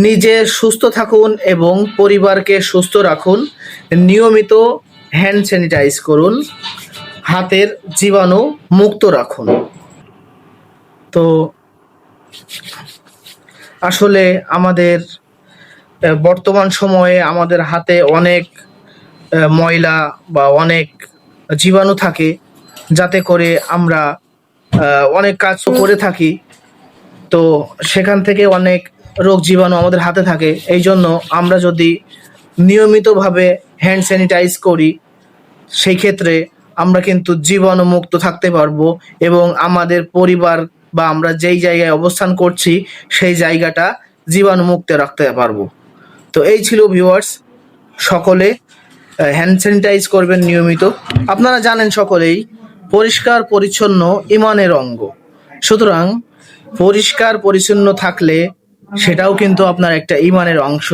নিজে সুস্থ থাকুন এবং পরিবারকে সুস্থ রাখুন। নিয়মিত হ্যান্ড স্যানিটাইজ করুন, হাতের জীবাণু মুক্ত রাখুন। তো আসলে আমাদের বর্তমান সময়ে আমাদের হাতে অনেক ময়লা বা অনেক জীবাণু থাকে, যাতে করে আমরা অনেক কাজ করে থাকি। তো সেখান থেকে অনেক রোগ জীবাণু আমাদের হাতে থাকে। এই জন্য আমরা যদি নিয়মিতভাবে হ্যান্ড স্যানিটাইজ করি, সেই ক্ষেত্রে আমরা কিন্তু জীবাণু মুক্ত থাকতে পারবো এবং আমাদের পরিবার বা আমরা যেই জায়গায় অবস্থান করছি সেই জায়গাটা জীবাণু মুক্ত রাখতে পারবো। তো এই ছিল ভিউয়ার্স, সকলে হ্যান্ড স্যানিটাইজ করবেন নিয়মিত। আপনারা জানেন সকলেই পরিষ্কার পরিচ্ছন্ন ইমানের অঙ্গ। সুতরাং পরিষ্কার পরিচ্ছন্ন থাকলে সেটাও কিন্তু আপনার একটা ইমানের অংশ,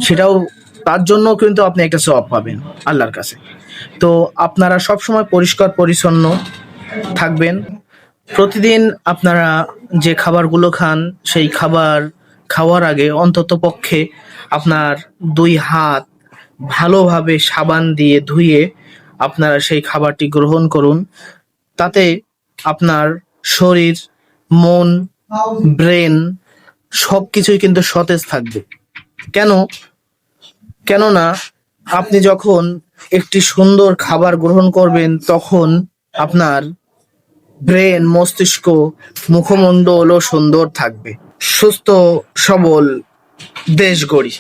সেটাও তার জন্য কিন্তু আপনি একটা সওয়াব পাবেন আল্লাহর কাছে। তো আপনারা সবসময় পরিষ্কার পরিচ্ছন্ন থাকবেন। প্রতিদিন আপনারা যে খাবারগুলো খান সেই খাবার খাওয়ার আগে অন্তত পক্ষে আপনার 2 হাত ভালোভাবে সাবান দিয়ে ধুয়ে আপনারা সেই খাবারটি গ্রহণ করুন। তাতে আপনার শরীর, মন, ব্রেন সবকিছুই কিন্তু সতেজ থাকবে। কেননা আপনি যখন একটি সুন্দর খাবার গ্রহণ করবেন তখন আপনার ব্রেন, মস্তিষ্ক, মুখমণ্ডলও সুন্দর থাকবে। সুস্থ সবল দেশ গড়ি।